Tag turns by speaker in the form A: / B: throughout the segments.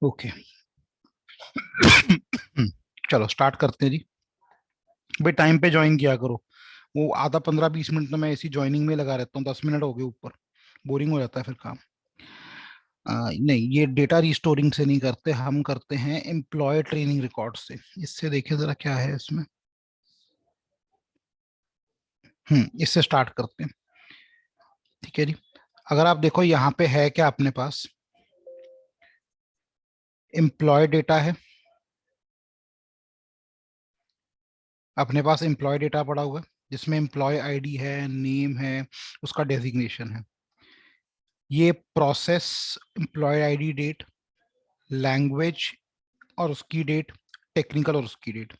A: Okay. चलो start करते हैं जी। भाई टाइम पे ज्वाइन किया करो। वो आधा 15-20 मिनट तो मैं इसी ज्वाइनिंग में लगा रहता हूँ, 10 मिनट हो गए ऊपर, बोरिंग हो जाता है फिर काम। नहीं, ये डेटा रिस्टोरिंग से नहीं करते, हम करते हैं एम्प्लॉय ट्रेनिंग रिकॉर्ड से। इससे देखें जरा क्या है इसमें। इससे स्टार्ट करते हैं। ठीक है जी। अगर आप देखो यहाँ पे है क्या अपने पास, एम्प्लॉय डेटा है, अपने पास एम्प्लॉय डेटा पड़ा हुआ है जिसमें एम्प्लॉय आईडी है, नेम है, उसका डेजिग्नेशन है। ये process, employee ID date, language और उसकी डेट, टेक्निकल और उसकी डेट।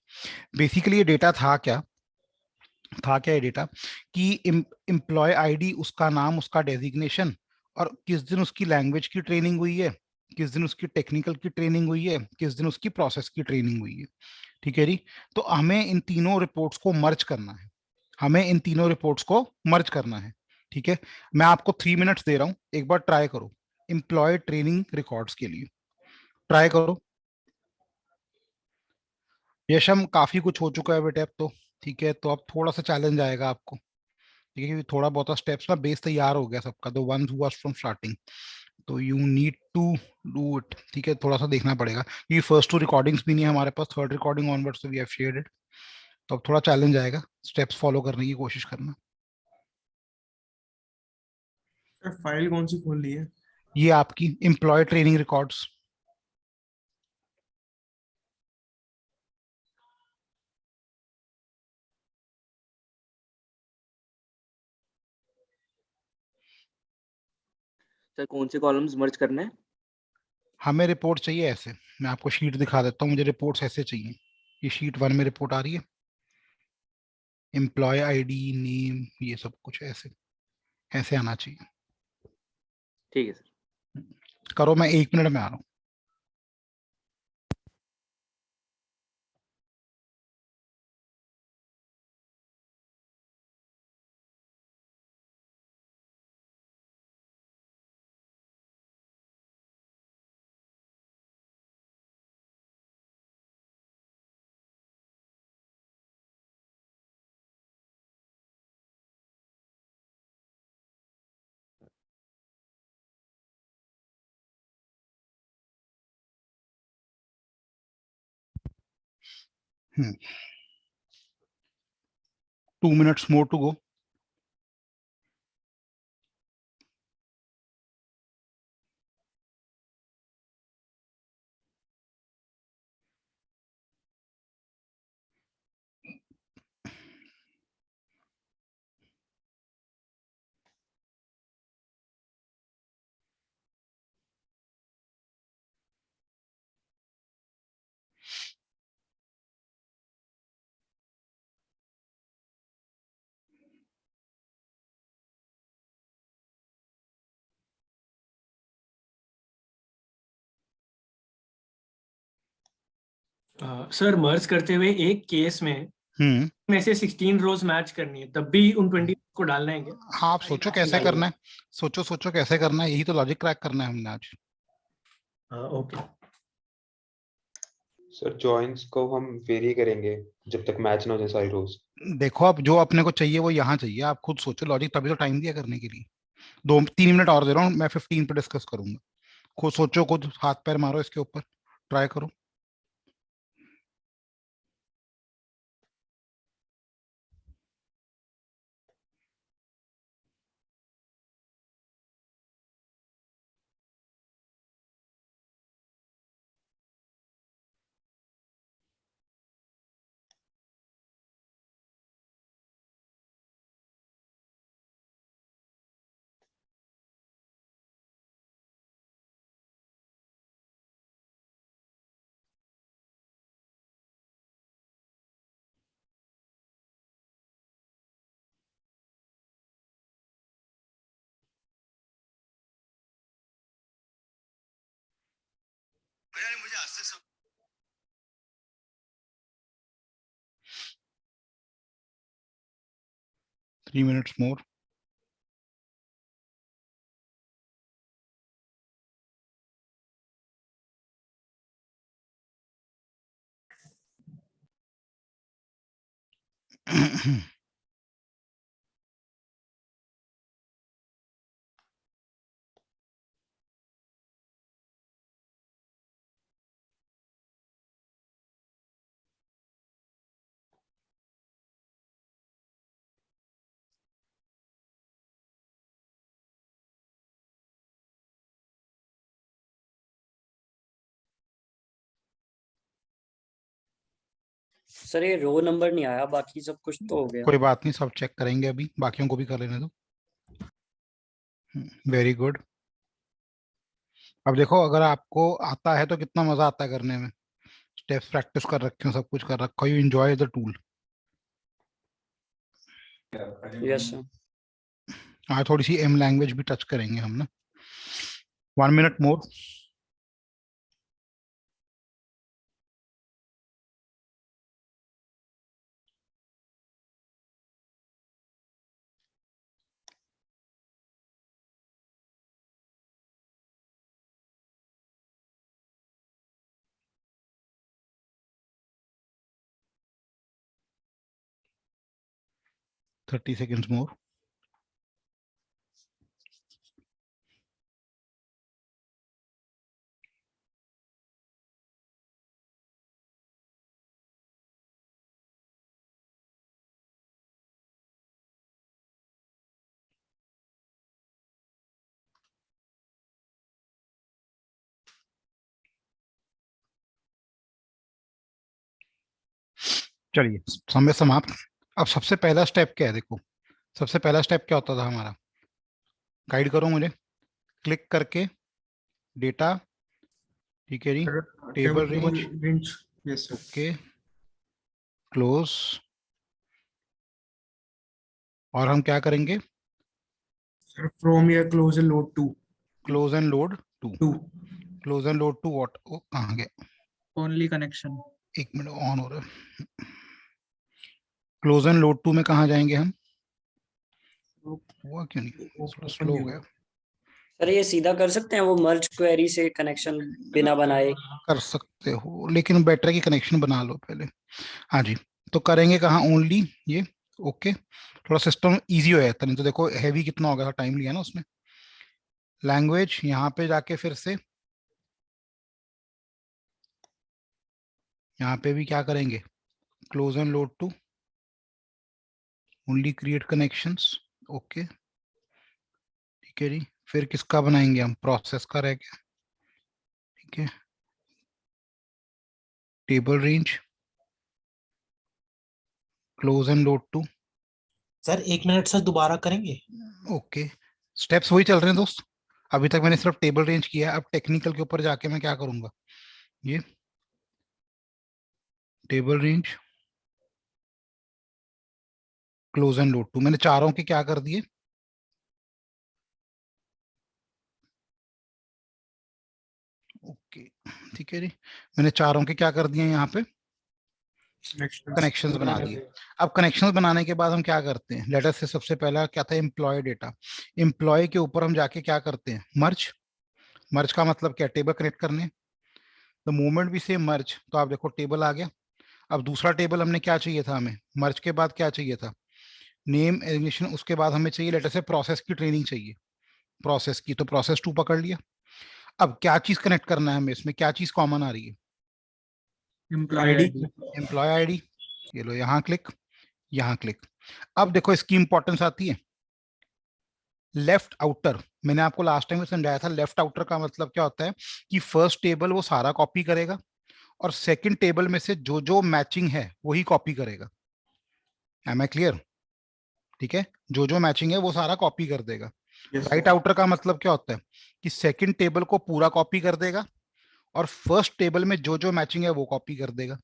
A: बेसिकली ये डेटा था क्या ये डेटा कि एम्प्लॉय आईडी, उसका नाम, उसका डेजिग्नेशन, और किस दिन उसकी लैंग्वेज की ट्रेनिंग हुई है, किस दिन उसकी टेक्निकल की ट्रेनिंग हुई है, किस दिन उसकी प्रोसेस की ट्रेनिंग हुई है। ठीक है जी। तो हमें इन तीनों रिपोर्ट्स को मर्ज करना है, हमें इन तीनों रिपोर्ट्स को मर्ज करना है। ठीक है। मैं आपको 3 मिनट्स दे रहा हूं, एक बार ट्राई करो एम्प्लॉय ट्रेनिंग रिकॉर्ड्स के लिए। ट्राई करो। यशम, काफी कुछ हो चुका है बेटे अब तो। ठीक है, तो अब थोड़ा सा चैलेंज आएगा आपको। ठीक है, क्योंकि थोड़ा बहुत स्टेप्स ना, बेस तैयार हो गया सबका, the one who was from starting. तो you need to do it. ठीक है, थोड़ा सा देखना पड़ेगा। ये फर्स्ट 2 रिकॉर्डिंग्स भी नहीं है हमारे पास, थर्ड रिकॉर्डिंग ऑनवर्ड से वी हैव शेयर्ड इट। तो अब थोड़ा चैलेंज आएगा, स्टेप्स फॉलो करने की कोशिश करना।
B: सर फाइल कौन सी खोल ली है?
A: ये आपकी एम्प्लॉय ट्रेनिंग रिकॉर्ड्स।
C: सर कौन से कॉलम्स मर्ज करना है?
A: हमें रिपोर्ट चाहिए ऐसे, मैं आपको शीट दिखा देता हूँ, मुझे रिपोर्ट्स ऐसे चाहिए। ये शीट 1 में रिपोर्ट आ रही है, एम्प्लॉय आईडी, नेम, ये सब कुछ ऐसे ऐसे आना चाहिए।
C: ठीक है सर।
A: करो, मैं 1 मिनट में आ रहा हूँ। Hmm 2 minutes more to go.
D: Sir merge करते हुए एक केस में से 16 रोज मैच करनी है, तब भी उन 20 को डालना है क्या?
A: हाँ, आप सोचो कैसे करना है, सोचो सोचो कैसे करना है, यही तो लॉजिक क्रैक करना है हमने आज।
D: ओके
E: सर जॉइंस को हम वेरी करेंगे जब तक मैच ना हो जाए सारी रोज।
A: देखो, अब जो अपने को चाहिए वो यहाँ चाहिए, आप खुद सोचो लॉजिक, तभी तो टाइम दिया करने के लिए। 2-3 मिनट और दे रहा हूँ मैं, 15 पे डिस्कस करूंगा। खुद सोचो, खुद हाथ पैर मारो इसके ऊपर, ट्राई करो।
F: मुझे आज से
A: 3 minutes more.
F: सर ये रो नंबर नहीं आया, बाकी सब कुछ तो हो गया।
A: कोई बात नहीं, सब चेक करेंगे, अभी बाकियों को भी कर लेने दो। Very good. अब देखो, अगर आपको आता है तो कितना मजा आता है करने में। स्टेप्स प्रैक्टिस कर रखे हो, सब कुछ कर रखा हो, you enjoy the tool.
F: Yes sir.
A: आज थोड़ी सी एम लैंग्वेज भी टच करेंगे हम ना। 1 मिनट मोर। थर्टी सेकेंड्स मोर। चलिए, समय समाप्त। अब सबसे पहला स्टेप क्या है, देखो सबसे पहला स्टेप क्या होता था हमारा, गाइड करो मुझे। क्लिक करके डेटा, ठीक है जी, table range,
B: range, yes sir.
A: Okay, close. और हम क्या करेंगे,
B: सर फ्रॉम या close load to
A: close and load to.
B: To
A: close and load to what, कहाँ गया,
B: ओनली कनेक्शन।
A: एक मिनट, ऑन हो रहा है। क्लोज एंड लोड टू में कहाँ जाएंगे हम, हुआ क्यों नहीं, स्लो हो गया।
F: सर ये सीधा कर सकते हैं वो मर्ज क्वेरी से कनेक्शन बिना बनाए?
A: कर सकते हो, लेकिन बेटर की कनेक्शन बना लो पहले। हाँ जी, तो करेंगे कहाँ, ओनली ये, ओके। थोड़ा सिस्टम इजी हो जाता, नहीं तो देखो हैवी कितना हो गया था, टाइम लिया ना उसने। लैंग्वेज यहाँ पे जाके फिर से, यहाँ पे भी क्या करेंगे, close and load to, only create connections, okay, ठीक है जी। फिर किसका बनाएंगे हम, प्रोसेस का रह गया, ठीक है, table range, close and load to,
G: sir 1 minute sir, दोबारा करेंगे?
A: ओके। स्टेप्स वही चल रहे हैं दोस्त, अभी तक मैंने सिर्फ टेबल रेंज किया है, अब टेक्निकल के ऊपर जाके मैं क्या करूंगा, ये table range, close and load to, मैंने चारों के क्या कर दिए, ओके, ठीक है जी। मैंने चारों के क्या कर दिए यहाँ पे, कनेक्शंस बना दिए। अब कनेक्शंस बनाने के बाद हम क्या करते हैं, लेटर से सबसे पहला क्या था, एम्प्लॉय डेटा। एम्प्लॉय के ऊपर हम जाके क्या करते हैं, मर्ज। मर्ज का मतलब क्या, टेबल कनेक्ट करने। द मोमेंट भी से मर्ज, तो आप देखो टेबल आ गया। अब दूसरा टेबल हमने क्या चाहिए था, हमें मर्ज के बाद क्या चाहिए था, नेम एग्जीक्यूशन। उसके बाद हमें चाहिए लेटर से प्रोसेस की ट्रेनिंग चाहिए, प्रोसेस की, तो प्रोसेस 2 पकड़ लिया। अब क्या चीज कनेक्ट करना है हमें, इसमें क्या चीज कॉमन आ रही है, एम्प्लॉय आईडी। ये लो, यहाँ क्लिक, यहाँ क्लिक। अब देखो इसकी इंपॉर्टेंस आती है, लेफ्ट आउटर। मैंने आपको लास्ट टाइम में समझाया था, लेफ्ट आउटर का मतलब क्या होता है कि फर्स्ट टेबल वो सारा कॉपी करेगा और सेकंड टेबल में से जो जो मैचिंग है वही कॉपी करेगा। एम आई क्लियर, ठीक है, जो जो मैचिंग है वो सारा कॉपी कर देगा। राइट आउटर का मतलब क्या होता है कि सेकंड टेबल को पूरा कॉपी कर देगा और फर्स्ट टेबल में जो जो मैचिंग है वो कॉपी कर देगा।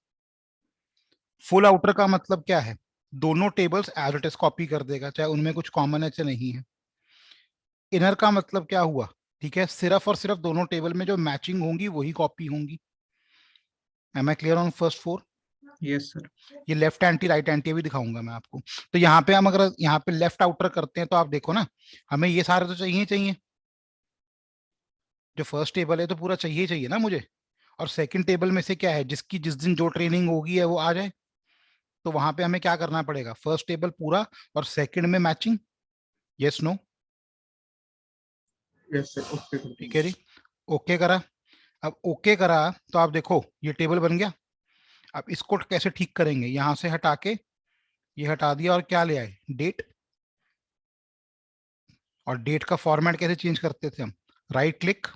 A: फुल आउटर का मतलब क्या है, दोनों tables as it is copy कर देगा, चाहे उनमें कुछ कॉमन है चाहे नहीं है। इनर का मतलब क्या हुआ, ठीक है, सिर्फ और सिर्फ दोनों टेबल में जो मैचिंग होंगी वही कॉपी होंगी। Am I clear on first 4?
B: Yes sir.
A: ये लेफ्ट एंटी राइट एंटी भी दिखाऊंगा मैं आपको। तो यहाँ पे हम अगर यहाँ पे लेफ्ट आउटर करते हैं तो आप देखो ना, हमें ये सारे तो चाहिए चाहिए, जो फर्स्ट टेबल है तो पूरा चाहिए चाहिए ना मुझे, और सेकंड टेबल में से क्या है, जिसकी जिस दिन जो ट्रेनिंग होगी है वो आ जाए। तो वहां पे हमें क्या करना पड़ेगा, फर्स्ट टेबल पूरा और सेकंड में matching, yes no,
B: yes sir, okay
A: ठीक है जी, ओके करा। अब ओके करा तो आप देखो ये टेबल बन गया। अब इसको कैसे ठीक करेंगे, यहां से हटा के ये हटा दिया और क्या ले आए, डेट। और डेट का फॉर्मेट कैसे चेंज करते थे हम, राइट क्लिक,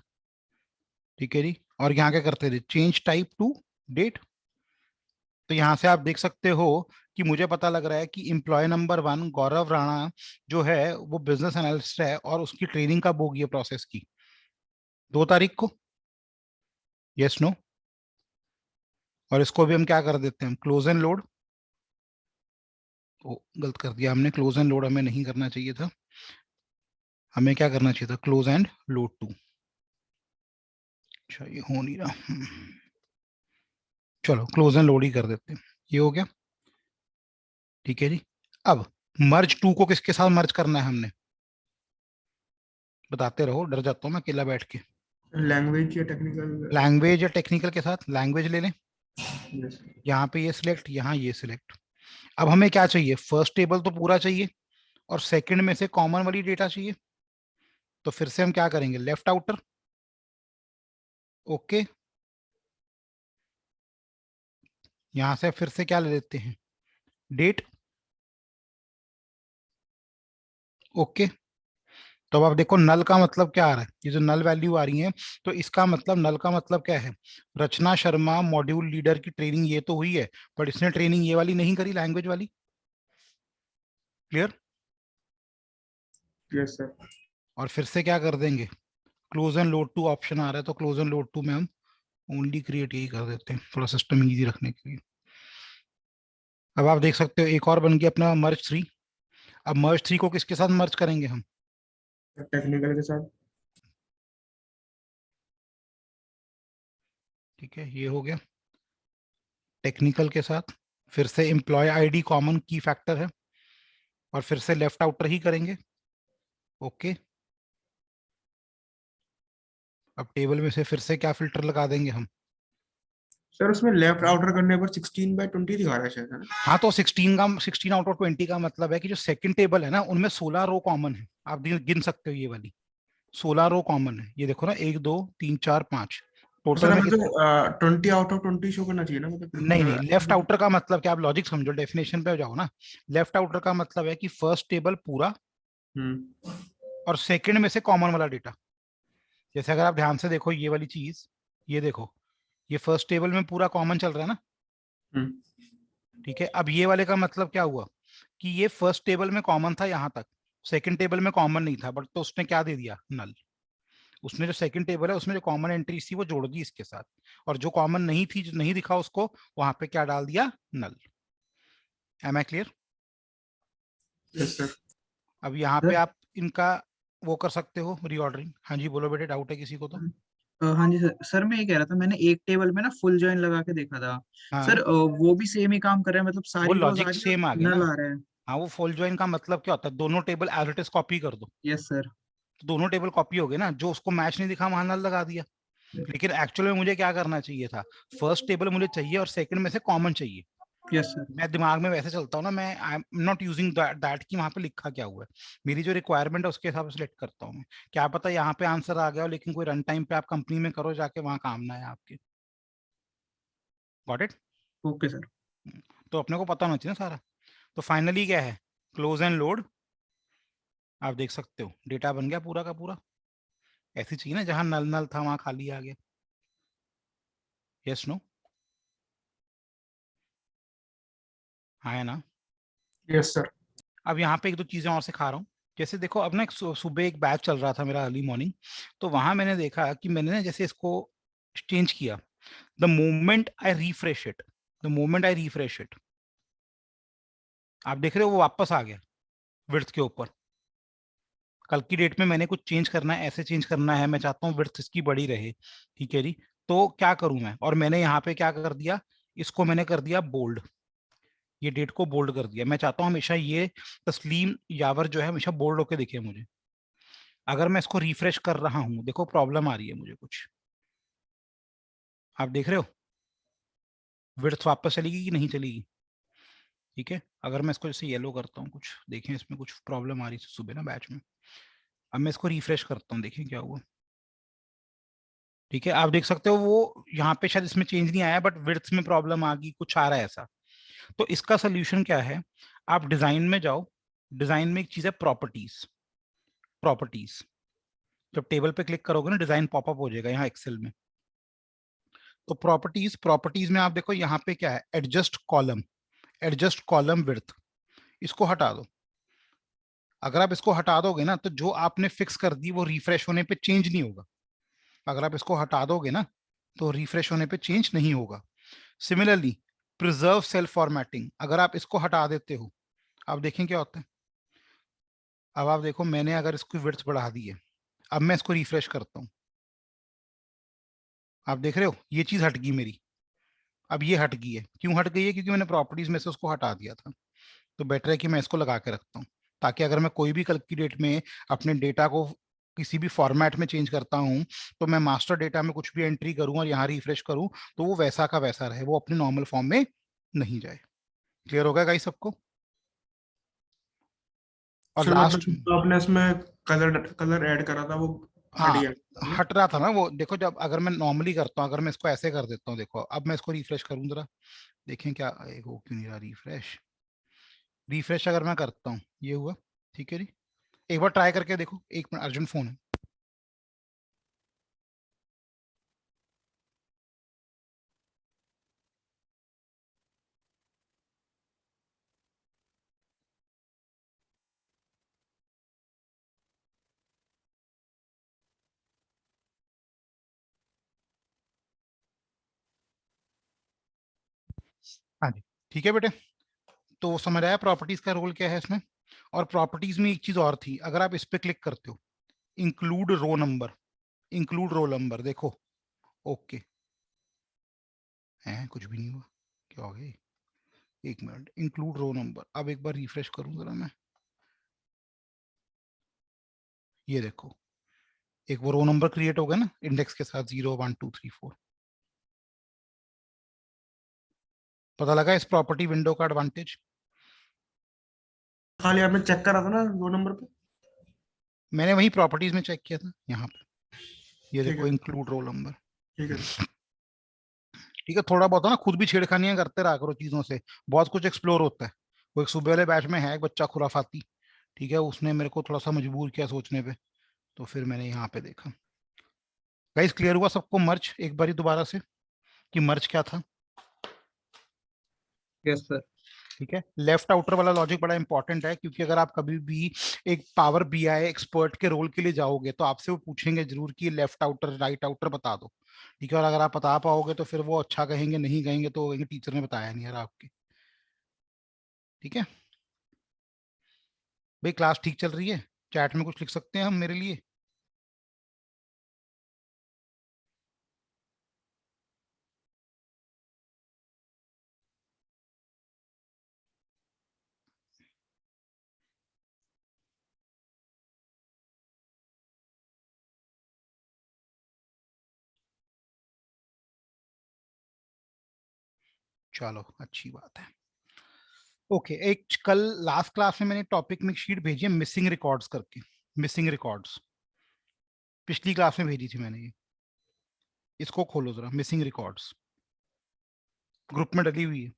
A: ठीक है जी, और यहाँ क्या करते थे, चेंज टाइप टू डेट। तो यहाँ से आप देख सकते हो कि मुझे पता लग रहा है कि एम्प्लॉय नंबर 1 गौरव राणा जो है वो बिजनेस एनालिस्ट है और उसकी ट्रेनिंग कब होगी है प्रोसेस की, 2 तारीख को, यस नो। और इसको भी हम क्या कर देते हैं, क्लोज एंड लोड। ओ गलत कर दिया हमने, क्लोज एंड लोड हमें नहीं करना चाहिए था, हमें क्या करना चाहिए था, क्लोज एंड लोड टू। अच्छा ये हो नहीं रहा, चलो क्लोज एंड लोड ही कर देते हैं, ये हो गया, ठीक है जी। अब मर्ज टू को किसके साथ मर्ज करना है हमने, बताते रहो, डर जाता हूँ मैं अकेला बैठ के।
B: लैंग्वेज या टेक्निकल,
A: लैंग्वेज या टेक्निकल के साथ, लैंग्वेज ले लें,
B: यस
A: यहाँ पे ये सिलेक्ट, यहाँ ये सिलेक्ट। अब हमें क्या चाहिए, फर्स्ट टेबल तो पूरा चाहिए और सेकंड में से कॉमन वाली डेटा चाहिए। तो फिर से हम क्या करेंगे, लेफ्ट आउटर, ओके, यहां से फिर से क्या ले लेते हैं, डेट, ओके। तो अब आप देखो नल का मतलब क्या आ रहा है, ये जो नल वैल्यू आ रही है, तो इसका मतलब, नल का मतलब क्या है, रचना शर्मा मॉड्यूल लीडर की ट्रेनिंग ये तो हुई है, पर इसने ट्रेनिंग ये वाली नहीं करी, लैंग्वेज वाली, क्लियर।
B: यस सर,
A: और फिर से क्या कर देंगे, close and load to option आ रहा है, तो क्लोज एंड लोड टू में हम ओनली क्रिएट यही कर देते हैं, थोड़ा सिस्टम इजी रखने के लिए। अब आप देख सकते हो एक और बन गया अपना मर्ज 3। अब मर्ज 3 को किसके साथ मर्ज करेंगे हम,
B: टेक्निकल के साथ,
A: ठीक है, ये हो गया टेक्निकल के साथ। फिर से एम्प्लॉय आईडी कॉमन की फैक्टर है और फिर से लेफ्ट आउटर ही करेंगे, ओके। अब टेबल में से फिर से क्या फिल्टर लगा देंगे हम,
B: सर उसमें लेफ्ट आउटर करने पर 16/20 दिखा रहा है शायद, है ना?
A: हाँ तो 16 आउट ऑफ 20 का मतलब है कि जो सेकंड टेबल है ना उनमें 16 रो कॉमन है, आप गिन सकते हो ये वाली 16 रो कॉमन है, ये देखो ना 1 2 3 4 5
B: सर
A: टोटल में
B: हमें तो 20/20 शो करना चाहिए ना,
A: नहीं नहीं, लेफ्ट आउटर का मतलब क्या, आप लॉजिक समझो, डेफिनेशन पे जाओ ना। लेफ्ट आउटर का मतलब है कि फर्स्ट टेबल पूरा और सेकंड में से कॉमन वाला डेटा। जैसे अगर आप ध्यान से देखो ये वाली चीज, ये देखो ये फर्स्ट टेबल में पूरा कॉमन चल रहा है ना, ठीक है। अब ये वाले का मतलब क्या हुआ कि ये फर्स्ट टेबल में कॉमन था यहाँ तक, सेकंड टेबल में कॉमन नहीं था, बट तो उसने क्या दे दिया, नल। उसने जो सेकंड टेबल है उसमें जो कॉमन एंट्री थी वो जोड़ दी इसके साथ, और जो कॉमन नहीं थी, जो नहीं दिखा उसको, वहां पे क्या डाल दिया, null. Am I clear.
B: Yes sir.
A: अब यहाँ पे आप इनका वो कर सकते हो रीऑर्डरिंग। हाँ जी बोलो बेटे, डाउट है किसी को तो।
H: हाँ जी सर, सर मैं ये कह रहा था, मैंने एक टेबल में ना फुल जॉइन लगा के देखा था
A: हाँ
H: सर, वो भी सेम ही काम कर रहा है, मतलब
A: वो
H: सारी रोज
A: लॉजिक
H: आज
A: सेम आ गया
H: नल
A: ना।
H: आ रहा है।
A: हाँ वो फुल ज्वाइन का मतलब क्या होता है, दोनों table as it is copy कर दो,
H: यस सर।
A: तो दोनों टेबल कॉपी हो गए ना, जो उसको मैच नहीं दिखा वहां नल लगा दिया। लेकिन एक्चुअल में मुझे क्या करना चाहिए था, फर्स्ट टेबल मुझे चाहिए और सेकंड में से कॉमन चाहिए।
H: Yes sir.
A: मैं दिमाग में वैसे चलता हूँ ना, मैं I am not using that कि वहां पे लिखा क्या हुआ है, मेरी जो रिक्वायरमेंट है उसके हिसाब से सिलेक्ट करता हूँ मैं। क्या पता यहाँ पे आंसर आ गया हो, लेकिन कोई रन टाइम पे आप कंपनी में करो जाके, वहां काम ना है आपके। Got it.
H: Okay sir.
A: तो अपने को पता होना चाहिए ना सारा। तो फाइनली क्या है, क्लोज एंड लोड, आप देख सकते हो डेटा बन गया पूरा का पूरा। ऐसी चाहिए ना, जहां नल नल था वहां खाली आ गया, यस नो, हाँ है ना।
B: Yes sir.
A: अब यहाँ पे एक दो चीजें और सिखा रहा हूँ। जैसे देखो अब ना सुबह एक बैच चल रहा था मेरा अर्ली मॉर्निंग, तो वहां मैंने देखा कि मैंने ना जैसे इसको चेंज किया, the moment I refresh it, the moment I refresh it, आप देख रहे हो वो वापस आ गया विड्थ के ऊपर। कल की डेट में मैंने कुछ चेंज करना है, ऐसे चेंज करना है, मैं चाहता हूँ विड्थ इसकी बड़ी रहे, ठीक है जी। तो क्या करूं मैं, और मैंने यहाँ पे क्या कर दिया, इसको मैंने कर दिया बोल्ड, ये डेट को बोल्ड कर दिया। मैं चाहता हूँ हमेशा ये तस्लीम यावर जो है हमेशा बोल्ड होके दिखे मुझे। अगर मैं इसको रिफ्रेश कर रहा हूं, देखो प्रॉब्लम आ रही है मुझे कुछ, आप देख रहे हो विड्थ वापस चलेगी कि नहीं चलेगी, ठीक है, अगर मैं इसको जैसे येलो करता हूँ, कुछ देखें इसमें कुछ प्रॉब्लम आ रही थी सुबह ना बैच में, अब मैं इसको रिफ्रेश करता हूँ, देखें क्या हुआ। ठीक है, आप देख सकते हो वो यहाँ पे शायद इसमें चेंज नहीं आया, बट विड्थ में प्रॉब्लम आ गई, कुछ आ रहा है ऐसा। तो इसका सोल्यूशन क्या है, आप डिजाइन में जाओ, डिजाइन में एक चीज है प्रॉपर्टीज। प्रॉपर्टीज जब टेबल पे क्लिक करोगे ना, डिजाइन पॉपअप हो जाएगा यहाँ एक्सेल में। तो प्रॉपर्टीज में आप देखो यहाँ पे क्या है, एडजस्ट कॉलम विड्थ, इसको हटा दो। अगर आप इसको हटा दोगे ना, तो जो आपने फिक्स कर दी वो रिफ्रेश होने पे चेंज नहीं होगा। अगर आप इसको हटा दोगे ना, तो रिफ्रेश होने पे चेंज नहीं होगा। सिमिलरली प्रिजर्व सेल फॉर्मेटिंग, अगर आप इसको हटा देते हो, आप देखें क्या होता है। अब आप देखो, मैंने अगर इसकी विड्थ बढ़ा दी है, अब मैं इसको रिफ्रेश करता हूं, आप देख रहे हो ये चीज हट गई मेरी। अब ये हट गई है, क्यों हट गई है, क्योंकि मैंने प्रॉपर्टीज में से उसको हटा दिया था। तो बेटर है कि मैं इसको लगा के रखता हूँ, ताकि अगर मैं कोई भी कल की डेट में अपने डेटा को किसी भी फॉर्मेट में चेंज करता हूं, तो मैं मास्टर डेटा में कुछ भी एंट्री करूं और यहाँ रिफ्रेश करूं, तो वो वैसा का वैसा रहे, वो अपने नॉर्मल फॉर्म में नहीं जाए। क्लियर होगा गाइस सबको? और
B: सर
A: लास्ट,
B: मतलब जो आपने इसमें कलर ऐड करा था वो हट
A: हाँ,
B: गया।
A: हट रहा था ना वो, देखो जब अगर मैं नॉर्मली करता हूँ, अगर मैं इसको ऐसे कर देता हूँ, देखो अब मैं इसको रिफ्रेश करूँ जरा, देखें क्या हो, क्यों नहीं रहा रिफ्रेश। रिफ्रेश अगर मैं करता हूँ, ये हुआ, ठीक है जी। एक बार ट्राई करके देखो, एक मिनट, अर्जेंट फोन है। हाँ जी, ठीक है बेटे, तो समझ आया प्रॉपर्टीज का रोल क्या है इसमें। और प्रॉपर्टीज में एक चीज और थी, अगर आप इस पे क्लिक करते हो, include row number, include roll number, देखो ओके है, कुछ भी नहीं हुआ, क्या हो गया, एक मिनट, इंक्लूड रो नंबर। अब एक बार रिफ्रेश करूं जरा मैं, ये देखो एक वो रो नंबर क्रिएट हो गया ना, इंडेक्स के साथ 0 1 2 3 4। पता लगा इस प्रॉपर्टी विंडो का एडवांटेज।
B: खाली आपने चेक करा था ना 2 नंबर पे।
A: मैंने वही प्रॉपर्टीज में चेक किया था, यहाँ पे ये
B: ठीक
A: देखो
B: है,
A: इंक्लूड रोल नंबर।
B: ठीक है।
A: ठीक है, थोड़ा बहुत है ना, खुद भी छेड़खानियां करते रहा करो चीजों से, बहुत कुछ एक्सप्लोर होता है। वो एक सुबह वाले बैच में है एक बच्चा खुराफाती, ठीक है, उसने मेरे को थोड़ा सा मजबूर किया सोचने पे, तो फिर मैंने यहाँ पे देखा। गाइस क्लियर हुआ सबको मर्ज एक बारी दोबारा से, कि मर्ज क्या था?
H: Yes sir.
A: ठीक है, लेफ्ट आउटर वाला लॉजिक बड़ा इंपॉर्टेंट है, क्योंकि अगर आप कभी भी एक पावर बीआई एक्सपर्ट के रोल के लिए जाओगे, तो आपसे वो पूछेंगे जरूर कि लेफ्ट आउटर राइट आउटर बता दो। ठीक है, और अगर आप बता पाओगे तो फिर वो अच्छा कहेंगे, नहीं कहेंगे तो कहेंगे टीचर ने बताया नहीं यार आपके। ठीक है भाई, क्लास ठीक चल रही है? चैट में कुछ लिख सकते हैं हम मेरे लिए? चलो अच्छी बात है। ओके, एक कल लास्ट क्लास में मैंने टॉपिक में शीट भेजी है मिसिंग रिकॉर्ड्स करके, मिसिंग रिकॉर्ड्स पिछली क्लास में भेजी थी मैंने ये, इसको खोलो जरा, मिसिंग रिकॉर्ड्स ग्रुप में डली हुई है।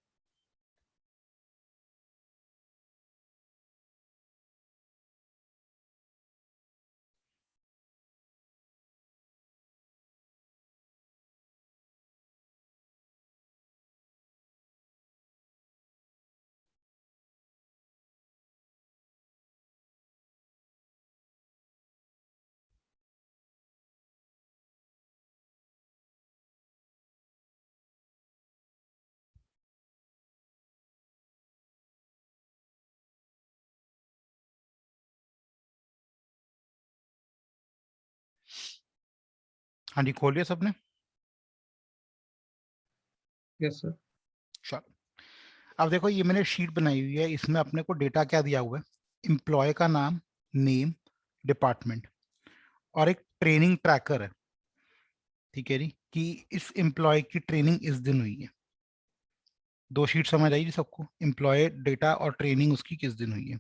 A: हाँ जी, खोलिए सबने।
H: Yes sir.
A: चलो अब देखो, ये मैंने शीट बनाई हुई है, इसमें अपने को डेटा क्या दिया हुआ है, एम्प्लॉय का नाम, नेम, डिपार्टमेंट, और एक ट्रेनिंग ट्रैकर है। ठीक है जी, कि इस एम्प्लॉय की ट्रेनिंग इस दिन हुई है। 2 शीट समझ आई जी सबको? एम्प्लॉय डेटा और ट्रेनिंग उसकी किस दिन हुई है।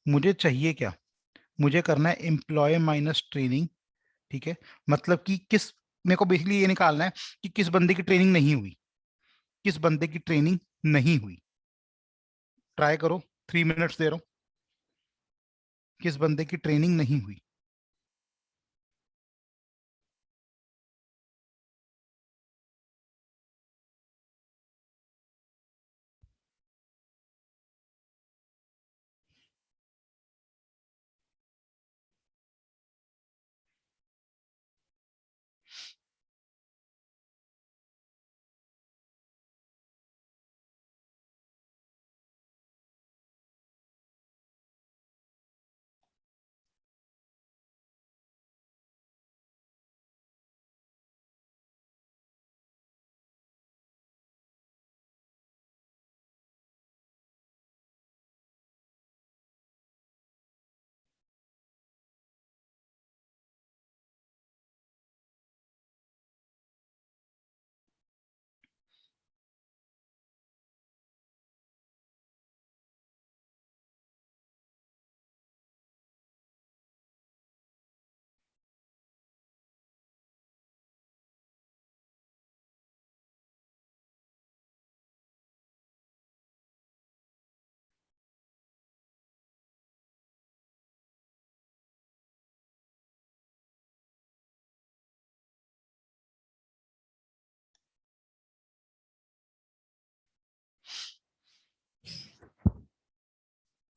A: मुझे चाहिए क्या, मुझे करना है एम्प्लॉय माइनस ट्रेनिंग, ठीक है। मतलब कि किस, मेरे को बेसिकली ये निकालना है कि किस बंदे की ट्रेनिंग नहीं हुई, किस बंदे की ट्रेनिंग नहीं हुई। ट्राई करो, 3 मिनट्स दे रहा हूं, किस बंदे की ट्रेनिंग नहीं हुई।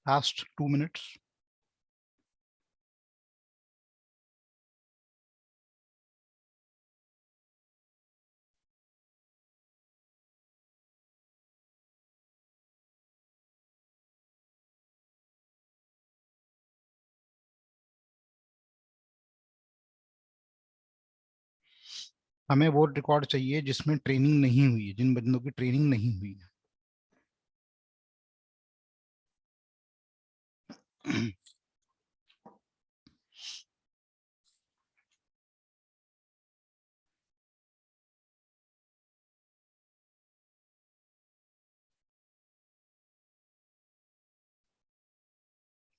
A: Last 2 minutes. हमें वो रिकॉर्ड चाहिए जिसमें ट्रेनिंग नहीं हुई है, जिन बंदों की ट्रेनिंग नहीं हुई है।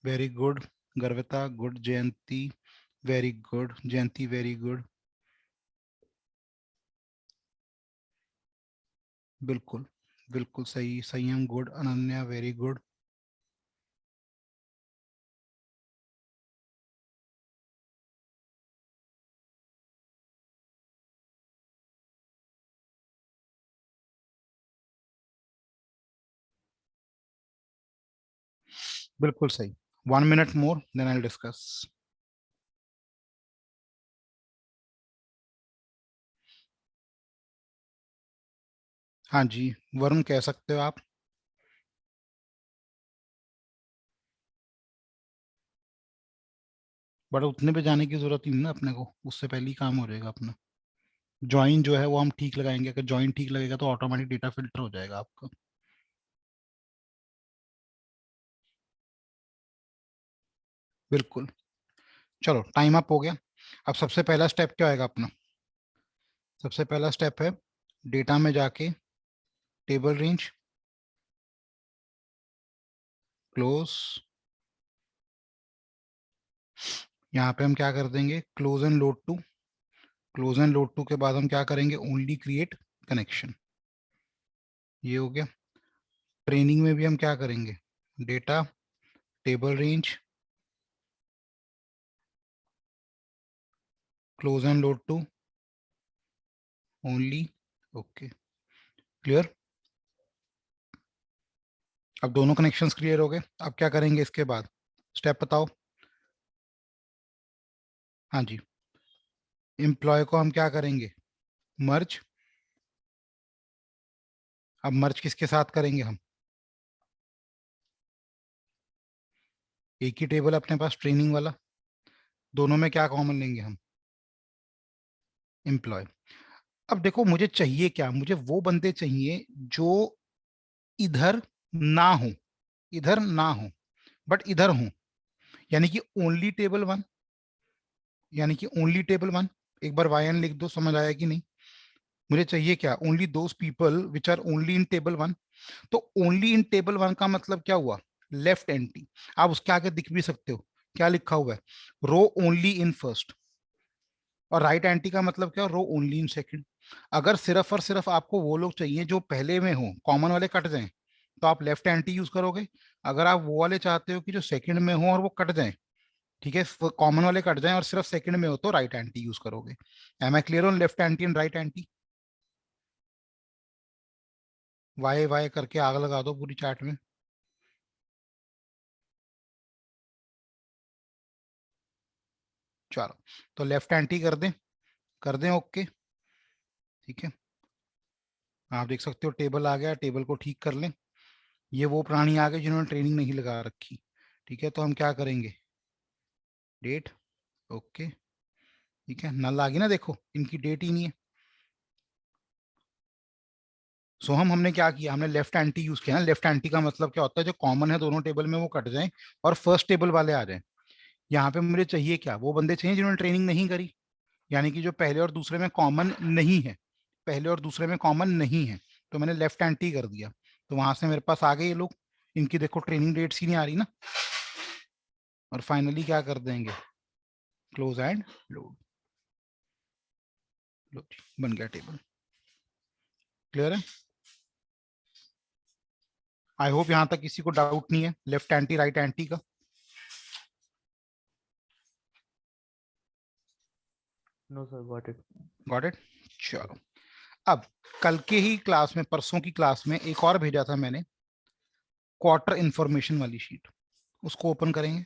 A: Very good Garvita, good Jayanti, very good Jayanti, very good, बिल्कुल बिल्कुल सही। संयम गुड, अनन्या वेरी गुड। बिल्कुल सही। 1 minute more then I discuss. हाँ जी वरुण कह सकते हो आप। बट उतने पे जाने की जरूरत ही नहीं ना अपने को, उससे पहले ही काम हो जाएगा अपना। ज्वाइन जो है वो हम ठीक लगाएंगे, अगर ज्वाइन ठीक लगेगा तो ऑटोमेटिक डेटा फिल्टर हो जाएगा आपका। बिल्कुल। चलो टाइम अप हो गया। अब सबसे पहला स्टेप क्या होगा अपना, सबसे पहला स्टेप है डेटा में जाके टेबल रेंज क्लोज, यहाँ पे हम क्या कर देंगे close and load to, close and load to के बाद हम क्या करेंगे ओनली क्रिएट कनेक्शन, ये हो गया। ट्रेनिंग में भी हम क्या करेंगे data table range close and load to only, okay clear. अब दोनों कनेक्शंस क्लियर हो गए, अब क्या करेंगे इसके बाद स्टेप बताओ। हाँ जी, एम्प्लॉय को हम क्या करेंगे मर्ज। अब मर्ज किसके साथ करेंगे हम, एक ही टेबल अपने पास ट्रेनिंग वाला, दोनों में क्या कॉमन लेंगे हम एम्प्लॉय। अब देखो मुझे चाहिए क्या, मुझे वो बंदे चाहिए जो इधर ना हो, इधर ना हो बट इधर हो, यानी कि ओनली टेबल वन, यानी कि ओनली टेबल वन। एक बार वाई एन लिख दो, समझ आया कि नहीं। मुझे चाहिए क्या only those people which are only in table one. तो ओनली इन टेबल 1 का मतलब क्या हुआ, लेफ्ट एंटी। आप उसके आगे दिख भी सकते हो क्या लिखा हुआ है, रो ओनली इन फर्स्ट। और राइट एंटी का मतलब क्या, रो ओनली इन सेकंड। अगर सिर्फ और सिर्फ आपको वो लोग चाहिए जो पहले में हो, कॉमन वाले कट जाएं, तो आप लेफ्ट एंटी यूज करोगे। अगर आप वो वाले चाहते हो कि जो सेकंड में हो और वो कट जाएं, ठीक है, कॉमन वाले कट जाएं और सिर्फ सेकंड में हो, तो राइट एंटी यूज करोगे। Am I clear on left anti and right anti? वाई वाई करके आग लगा दो पूरी चैट में। चलो, तो लेफ्ट एंटी कर दें ओके, ठीक है। आप देख सकते हो टेबल आ गया, टेबल को ठीक कर लें। ये वो प्राणी आ गए जिन्होंने ट्रेनिंग नहीं लगा रखी, ठीक है। तो हम क्या करेंगे, डेट, ओके, ठीक है। नल आ गई ना, देखो इनकी डेट ही नहीं है। सो हमने क्या किया, हमने लेफ्ट एंटी यूज किया ना। लेफ्ट एंटी का मतलब क्या होता है, जो कॉमन है दोनों टेबल में वो कट जाएं और फर्स्ट टेबल वाले आ जाएं। यहाँ पे मुझे चाहिए क्या, वो बंदे चाहिए जिन्होंने ट्रेनिंग नहीं करी, यानी कि जो पहले और दूसरे में कॉमन नहीं है, पहले और दूसरे में कॉमन नहीं है। तो मैंने लेफ्ट एंटी कर दिया, तो वहां से मेरे पास आ गए ये लोग। इनकी देखो ट्रेनिंग डेट्स ही नहीं आ रही ना। और फाइनली क्या कर देंगे, क्लोज एंड लोड। लो जी, बन गया टेबल। क्लियर है? आई होप यहां तक किसी को डाउट नहीं है लेफ्ट एंटी राइट एंटी का।
I: No sir, got it.
A: Got it. चलो, अब कल के ही क्लास में, परसों की क्लास में एक और भेजा था मैंने, क्वार्टर इंफॉर्मेशन वाली शीट, उसको ओपन करेंगे।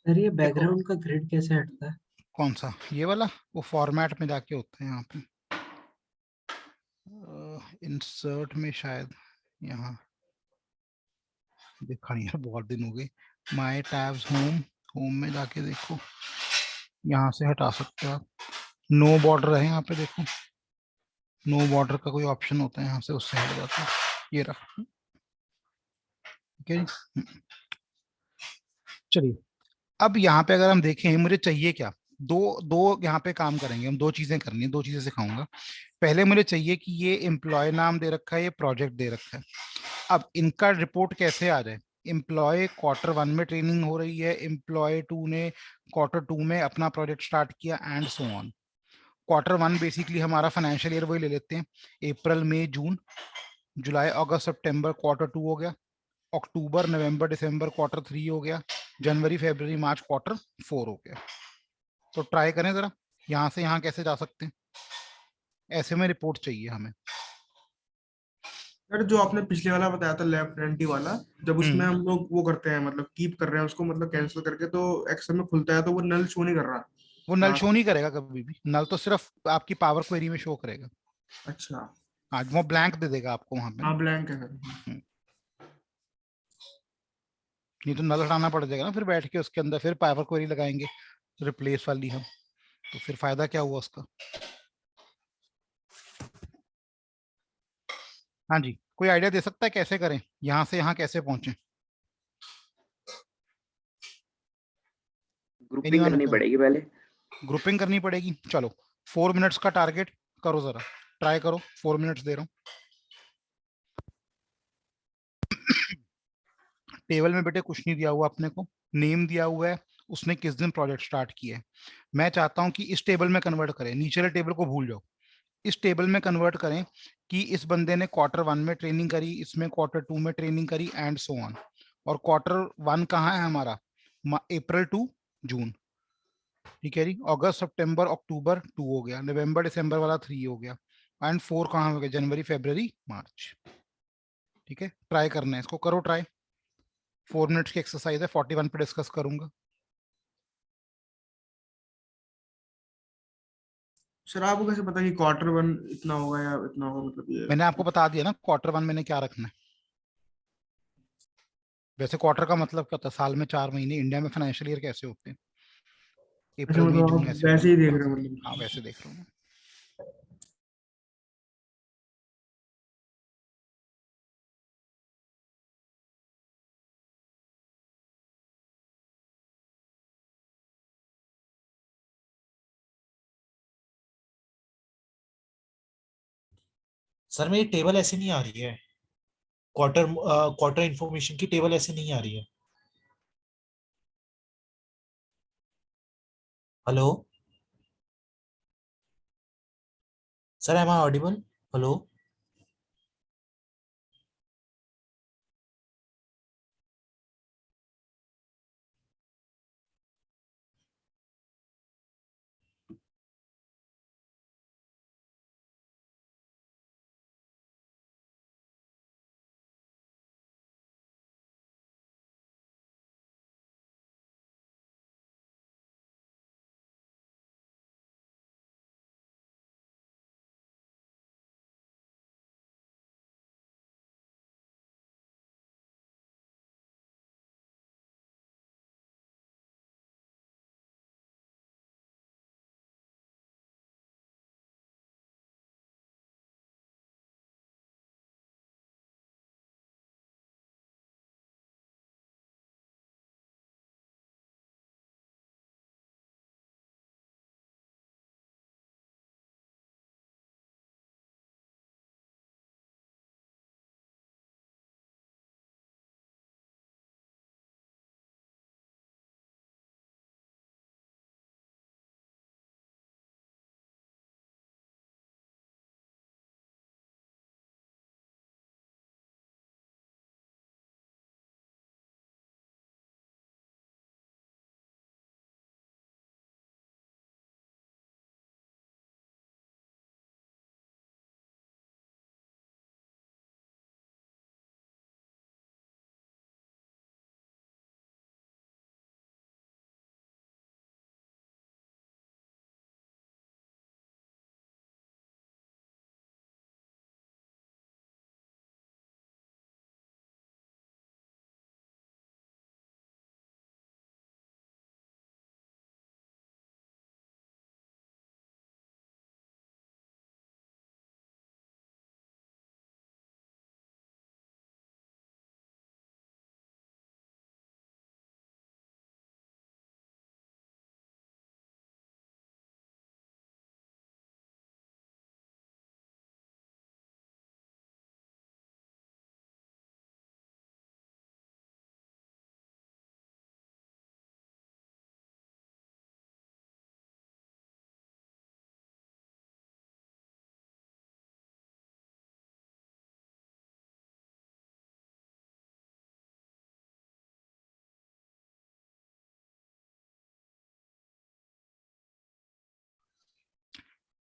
G: सर ये बैकग्राउंड का ग्रिड कैसे हटता है?
A: कौन सा, ये वाला? वो फॉर्मेट में जाके होते हैं यहाँ पे, इंसर्ट में शायद, यहाँ देखा नहीं यार, बहुत दिन हो गए। माय टैब्स, होम, होम में जाके देखो, यहाँ से हटा सकते हो आप। नो बॉर्डर है यहाँ पे, देखो नो बॉर्डर का कोई ऑप्शन होता है यहाँ से, उससे हट जाता है। ये रहा, ठीक है जी। चलिए, अब यहाँ पे अगर हम देखें, मुझे चाहिए क्या, दो दो यहाँ पे काम करेंगे हम, दो चीजें करनी है, दो चीजें सिखाऊंगा। पहले मुझे चाहिए कि ये एम्प्लॉय नाम दे रखा है, ये प्रोजेक्ट दे रखा है। अब इनका रिपोर्ट कैसे आ जाए, एम्प्लॉय Q1 में ट्रेनिंग हो रही है, एम्प्लॉय 2 ने Q2 में अपना प्रोजेक्ट स्टार्ट किया, and so on. Q1 basically हमारा फाइनेंशियल ईयर वही ले लेते हैं, अप्रैल मई जून जुलाई अगस्त सितंबर Q2 हो गया, अक्टूबर नवंबर दिसंबर Q3 हो गया, जनवरी फरवरी मार्च Q4 हो गया। तो ट्राई करें जरा, यहाँ से यहाँ कैसे जा सकते हैं, ऐसे में रिपोर्ट चाहिए हमें।
B: सर जो आपने पिछले वाला बताया था लेफ्ट एंटी वाला, जब उसमें हम लोग वो करते हैं मतलब कीप कर रहे हैं उसको, मतलब कैंसिल करके, तो एक्सेल में खुलता है तो वो नल शो नहीं कर रहा।
A: वो नल शो
B: लास्ट,
A: नहीं करेगा कभी भी, नल तो सिर्फ आपकी पावर क्वेरी में शो करेगा।
B: अच्छा,
A: आज वो ब्लैंक दे देगा आपको वहां पे ना।
B: हाँ ब्लैंक है सर।
A: नहीं तो नल हटाना पड़ जाएगा ना फिर बैठ के उसके अंदर, फिर पावर क्वेरी लगाएंगे रिप्लेस वाली हम, तो फिर फायदा क्या हुआ उसका। हाँ जी, कोई आइडिया दे सकता है कैसे करें, यहाँ से यहाँ कैसे पहुंचे?
C: ग्रुपिंग करनी पड़ेगी पहले।
A: ग्रुपिंग करनी पड़ेगी, चलो 4 मिनट्स का टारगेट करो, जरा ट्राई करो, 4 मिनट्स दे रहा हूँ। टेबल में बेटे कुछ नहीं दिया हुआ अपने को, नेम दिया हुआ है, उसने किस दिन प्रोजेक्ट स्टार्ट किया है। मैं चाहता हूं कि इस टेबल में कन्वर्ट करें, नीचे वाले टेबल को भूल जाओ, इस टेबल में कन्वर्ट करें कि इस बंदे ने Q1 में ट्रेनिंग करी, इसमें Q2 में ट्रेनिंग करी, एंड सो ऑन। और Q1 कहाँ है हमारा, अप्रैल टू जून, ठीक है जी। अगस्त सितंबर अक्टूबर 2 हो गया, नवंबर दिसंबर वाला 3 हो गया, एंड 4 कहाँ हो गया, जनवरी फरवरी मार्च। ठीक है, ट्राई करना है इसको, करो ट्राई। 4 मिनट्स की एक्सरसाइज है, 41 पे डिस्कस करूंगा।
B: सर आपको कैसे पता कि Q1 इतना होगा या इतना होगा, मतलब ये
A: मैंने आपको बता दिया ना Q1 मैंने क्या रखना है। वैसे क्वार्टर का मतलब क्या होता है, साल में 4 महीने। इंडिया में फाइनेंशियल ईयर कैसे होते हैं,
B: अच्छा
A: अप्रैल मई
B: मतलब
A: जून
B: आप
A: ऐसे होते
B: वैसे ही
A: हैं।
B: देख
A: हाँ
B: रहे हो मतलब।
A: हाँ, वैसे देख रहा हूँ।
J: सर मेरी टेबल ऐसे नहीं आ रही है, क्वार्टर इंफॉर्मेशन की टेबल ऐसे नहीं आ रही है। Hello sir, am I audible? Hello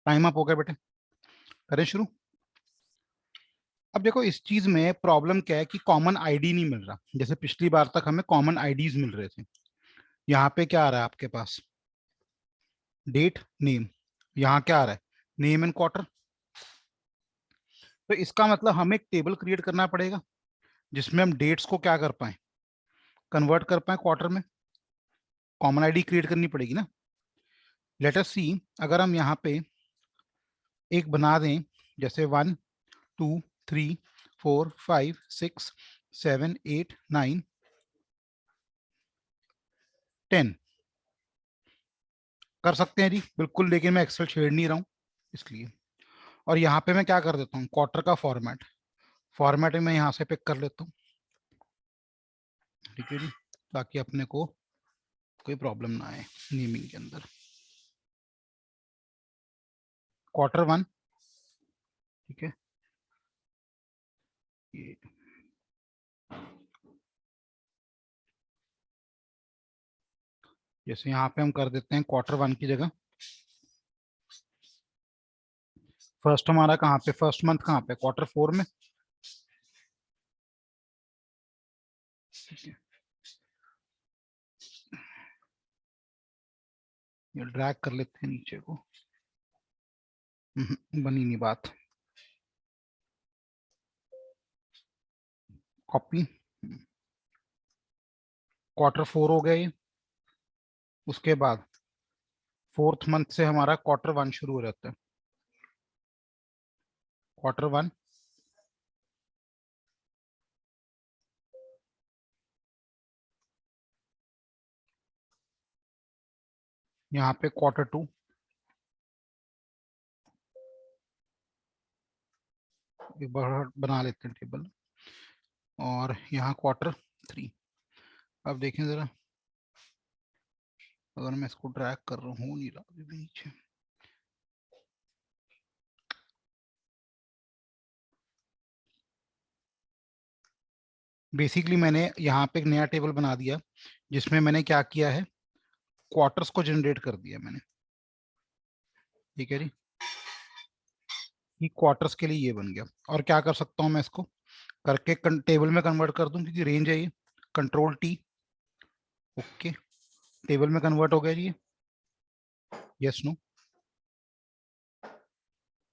A: time up हो गया बेटे, करें शुरू। अब देखो इस चीज में प्रॉब्लम क्या है कि कॉमन आईडी नहीं मिल रहा। जैसे पिछली बार तक हमें कॉमन आईडीज मिल रहे थे, यहाँ पे क्या आ रहा है आपके पास, डेट नेम। यहाँ क्या आ रहा है, नेम एंड क्वार्टर। तो इसका मतलब हमें एक टेबल क्रिएट करना पड़ेगा जिसमें हम डेट्स को क्या कर पाए, कन्वर्ट कर पाए क्वार्टर में। कॉमन आईडी क्रिएट करनी पड़ेगी ना। लेट अस सी, अगर हम यहाँ पे एक बना दें, जैसे 1 2 3 4 5 6 7 8 9 10 कर सकते हैं जी बिल्कुल, लेकिन मैं एक्सेल छेड़ नहीं रहा हूँ इसलिए। और यहाँ पे मैं क्या कर देता हूँ, क्वार्टर का फॉर्मेट में मैं यहाँ से पिक कर लेता हूँ, ठीक है जी, ताकि अपने को कोई प्रॉब्लम ना आए नेमिंग के अंदर। Q1, ठीक है, ये जैसे यहाँ पे हम कर देते हैं Q1 की जगह फर्स्ट। हमारा कहाँ पे फर्स्ट मंथ, कहाँ पे Q4 में, ये ड्रैग कर लेते हैं नीचे को। बनी नहीं बात। कॉपी, Q4 हो गया ये। उसके बाद 4th मंथ से हमारा Q1 शुरू हो जाता है। Q1 यहाँ पे Q2 एक बार बना लेते हैं टेबल, और यहाँ Q3। अब देखें जरा, अगर मैं इसको ड्रैग कर रहा हूँ, नहीं रहा अभी नीचे। बेसिकली मैंने यहाँ पे एक नया टेबल बना दिया जिसमें मैंने क्या किया है, क्वार्टर्स को जनरेट कर दिया मैंने। ठीक है जी, ये क्वार्टर्स के लिए ये बन गया। और क्या कर सकता हूँ मैं इसको करके टेबल में कन्वर्ट कर दूं, क्योंकि रेंज है ये। Ctrl+T, ओके, टेबल में कन्वर्ट हो गया जी। Yes no.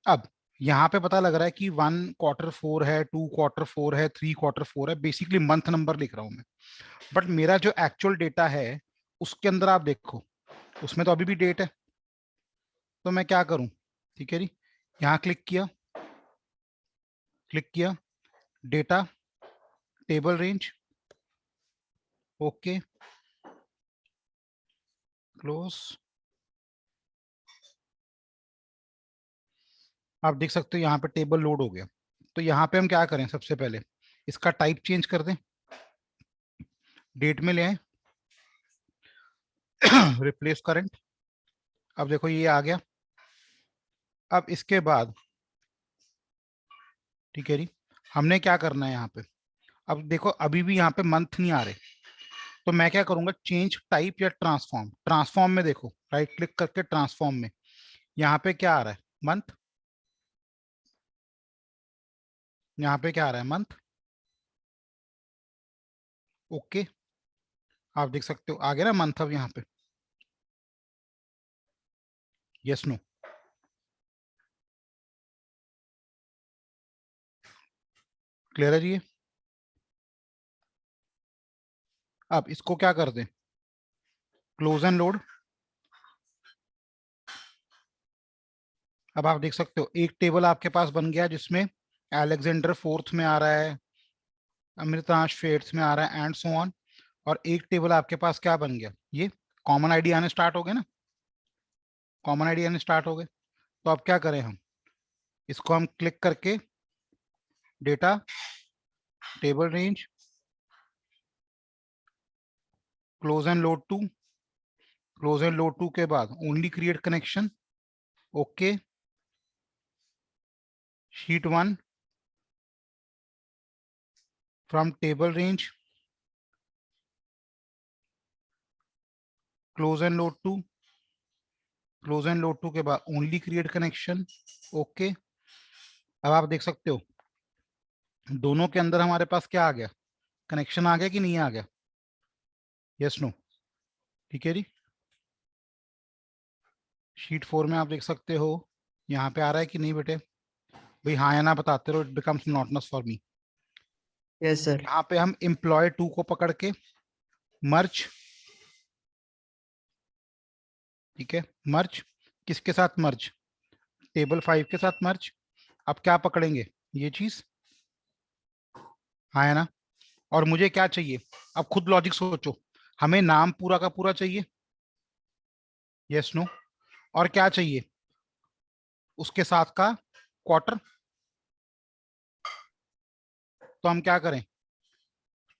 A: अब यहाँ पे पता लग रहा है कि 1 Q4 है, 2 Q4 है, 3 Q4 है। बेसिकली मंथ नंबर लिख रहा हूँ मैं, बट मेरा जो एक्चुअल डेटा है उसके अंदर आप देखो, उसमें तो अभी भी डेट है। तो मैं क्या करूं, ठीक है जी, यहाँ क्लिक किया, data, table range, okay, close. आप देख सकते हो यहाँ पे टेबल लोड हो गया। तो यहाँ पे हम क्या करें, सबसे पहले इसका टाइप चेंज कर दें, डेट में ले आए, रिप्लेस करंट। अब देखो ये आ गया। अब इसके बाद ठीक है जी, हमने क्या करना है यहाँ पे। अब देखो अभी भी यहाँ पे मंथ नहीं आ रहे, तो मैं क्या करूंगा, चेंज टाइप या ट्रांसफॉर्म। ट्रांसफॉर्म में देखो, राइट क्लिक करके ट्रांसफॉर्म में, यहाँ पे क्या आ रहा है, मंथ। यहाँ पे क्या आ रहा है, मंथ। ओके, आप देख सकते हो आ गया ना मंथ अब यहाँ पे। यस नो, क्लियर है जी ये। अब इसको क्या कर दें, क्लोज एंड लोड। अब आप देख सकते हो एक टेबल आपके पास बन गया जिसमें अलेक्जेंडर 4th में आ रहा है, अमृतांश 5th में आ रहा है, एंड सो ऑन। और एक टेबल आपके पास क्या बन गया, ये कॉमन आईडी आने स्टार्ट हो गए ना, कॉमन आईडी आने स्टार्ट हो गए। तो अब क्या करें हम, इसको हम क्लिक करके data, table range, close and load to, close and load to के बाद only create connection, okay, sheet 1 from table range, close and load to, close and load to के बाद ओनली क्रिएट कनेक्शन, ओके। अब आप देख सकते हो दोनों के अंदर हमारे पास क्या आ गया, कनेक्शन आ गया कि नहीं आ गया, यस नो। ठीक है जी, शीट 4 में आप देख सकते हो यहाँ पे आ रहा है कि नहीं बेटे, भाई हाँ या ना बताते रहो, it becomes monotonous for me.
G: Yes sir.
A: यहाँ पे हम एम्प्लॉय 2 को पकड़ के मर्ज, ठीक है, मर्ज किसके साथ, मर्ज टेबल 5 के साथ मर्ज। अब क्या पकड़ेंगे, ये चीज, हाँ है ना। और मुझे क्या चाहिए, अब खुद लॉजिक सोचो, हमें नाम पूरा का पूरा चाहिए, यस नो। और क्या चाहिए उसके साथ का, क्वार्टर। तो हम क्या करें,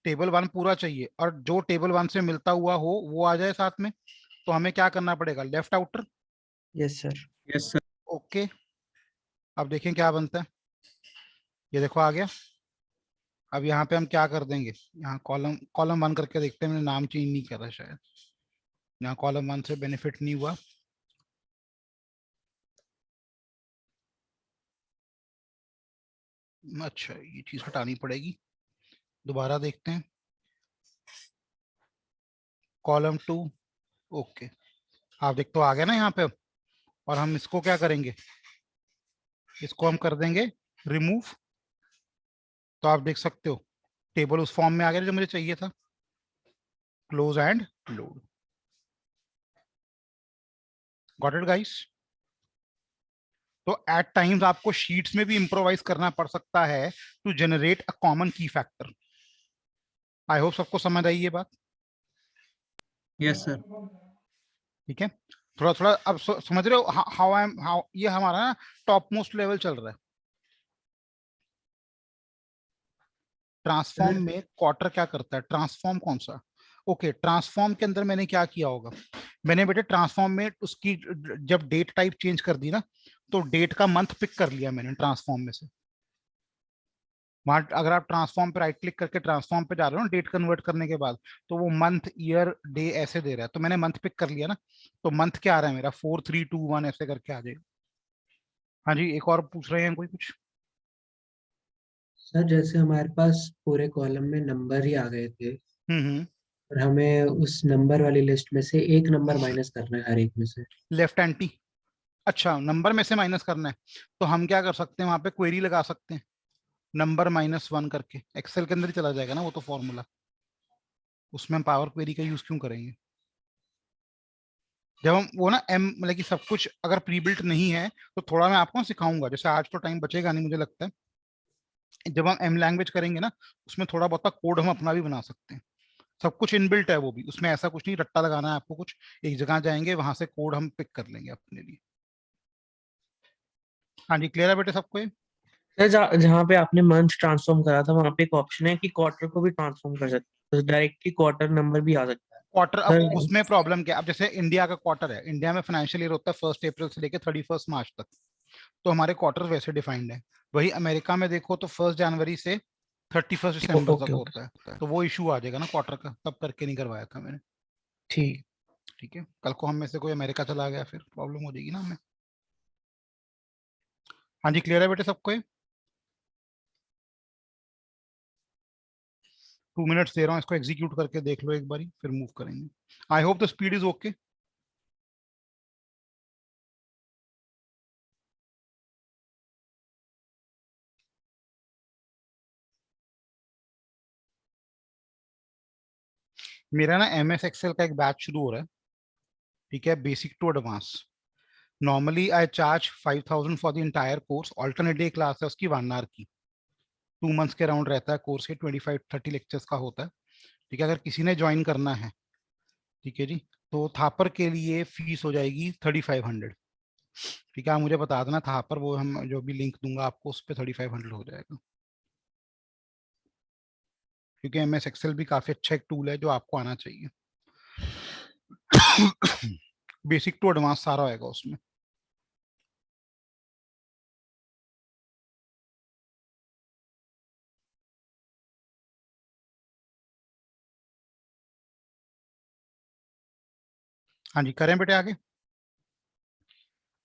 A: टेबल 1 पूरा चाहिए, और जो टेबल 1 से मिलता हुआ हो वो आ जाए साथ में। तो हमें क्या करना पड़ेगा, left outer,
G: yes sir.
H: Yes sir.
A: Okay. अब देखें क्या बनता है, ये देखो आ गया। अब यहाँ पे हम क्या कर देंगे, यहाँ कॉलम 1 करके देखते हैं, मैंने नाम चेंज नहीं करा शायद, यहाँ कॉलम 1 से बेनिफिट नहीं हुआ। अच्छा ये चीज हटानी पड़ेगी, दोबारा देखते हैं, कॉलम 2, ओके। आप देखते हो आ गया ना यहाँ पे। और हम इसको क्या करेंगे, इसको हम कर देंगे रिमूव। तो आप देख सकते हो टेबल उस फॉर्म में आ गया जो मुझे चाहिए था। Close and load. Got it guys? तो एट टाइम्स आपको शीट्स में भी इंप्रोवाइज करना पड़ सकता है टू जनरेट अ कॉमन की फैक्टर। आई होप सबको समझ आई ये बात।
H: Yes sir.
A: ठीक है, थोड़ा थोड़ा अब समझ रहे हो हाउ ये हमारा ना टॉप मोस्ट लेवल चल रहा है। ट्रांसफॉर्म में क्वार्टर क्या करता है? ट्रांसफॉर्म कौन सा? ओके, ट्रांसफॉर्म के अंदर मैंने क्या किया होगा, मैंने बेटे ट्रांसफॉर्म में उसकी जब डेट टाइप चेंज कर दी ना, तो डेट का मंथ पिक कर लिया मैंने ट्रांसफॉर्म में से। वहां अगर आप ट्रांसफॉर्म पे राइट क्लिक करके ट्रांसफॉर्म पे जा रहे हो ना डेट कन्वर्ट करने के बाद, तो वो मंथ ईयर डे ऐसे दे रहा है, तो मैंने मंथ पिक कर लिया ना, तो मंथ क्या आ रहा है मेरा 4321 ऐसे करके आ जाएगा। हाँ जी, एक और पूछ रहे हैं कोई कुछ?
K: सर जैसे हमारे पास पूरे कॉलम में नंबर ही आ गए थे और हमें उस नंबर वाली लिस्ट में से एक नंबर माइनस करना है हर एक में से।
A: Left anti. अच्छा, नंबर में से माइनस करना है, तो हम क्या कर सकते हैं, वहां पे क्वेरी लगा सकते हैं नंबर -1 करके। एक्सेल के अंदर ही चला जाएगा ना वो तो फॉर्मूला, उसमें हम पावर क्वेरी का यूज क्यों करेंगे? जब हम वो ना एम मतलब कि सब कुछ अगर प्री बिल्ट नहीं है तो थोड़ा मैं आपको सिखाऊंगा, जैसे आज तो टाइम बचेगा नहीं मुझे लगता है, जब हम एम लैंग्वेज करेंगे ना उसमें थोड़ा बहुत कोड हम अपना भी बना सकते हैं। सब कुछ इनबिल्ट है वो भी, उसमें ऐसा कुछ नहीं रट्टा लगाना है आपको कुछ, एक जगह जाएंगे वहां से कोड हम पिक कर लेंगे अपने लिए। हाँ जी, क्लियर है बेटे सबको ये?
I: सर जहाँ पे आपने मंथ ट्रांसफॉर्म करा था वहां पे एक ऑप्शन है कि क्वार्टर को भी ट्रांसफॉर्म कर सकते हैं, तो डायरेक्टली क्वार्टर नंबर भी आ सकता है।
A: क्वार्टर, अब
I: सर
A: उसमें प्रॉब्लम क्या, अब जैसे इंडिया का क्वार्टर है, इंडिया में फाइनेंशियल ईयर होता है 1 अप्रैल से लेकर 31 मार्च तक, तो हमारे क्वार्टर वैसे डिफाइंड है। वही अमेरिका में देखो तो 1 जनवरी से 31 दिसंबर तक
I: ओके ओके
A: होता है, तो वो इशू आ जाएगा ना क्वार्टर का, तब करके नहीं करवाया था मैंने।
I: ठीक।
A: ठीक है, कल को हम में से कोई अमेरिका चला गया फिर प्रॉब्लम हो जाएगी ना हमें। हाँ जी, क्लियर है बेटे सबको ये? 2 मिनट्स दे रहा हूँ, इसको एग्जीक्यूट करके देख लो एक बारी, फिर मूव करेंगे। I hope the speed is okay. मेरा ना MS एक्सेल का एक बैच शुरू हो रहा है, ठीक है, basic to advance. Normally I charge 5000 for the entire course, alternate day class है उसकी 1 आवर की, 2 मंथ्स के राउंड रहता है कोर्स के, 25-30 लेक्चर्स का होता है। ठीक है, अगर किसी ने ज्वाइन करना है, ठीक है जी, तो थापर के लिए फीस हो जाएगी 3500। ठीक है, आप मुझे बता देना थापर, वो हम जो भी लिंक दूंगा आपको उस पर 3500 हो जाएगा। क्योंकि MS एक्सेल भी काफी अच्छा एक टूल है जो आपको आना चाहिए। बेसिक टू एडवांस सारा आएगा उसमें। हाँ जी, करें बेटे आगे।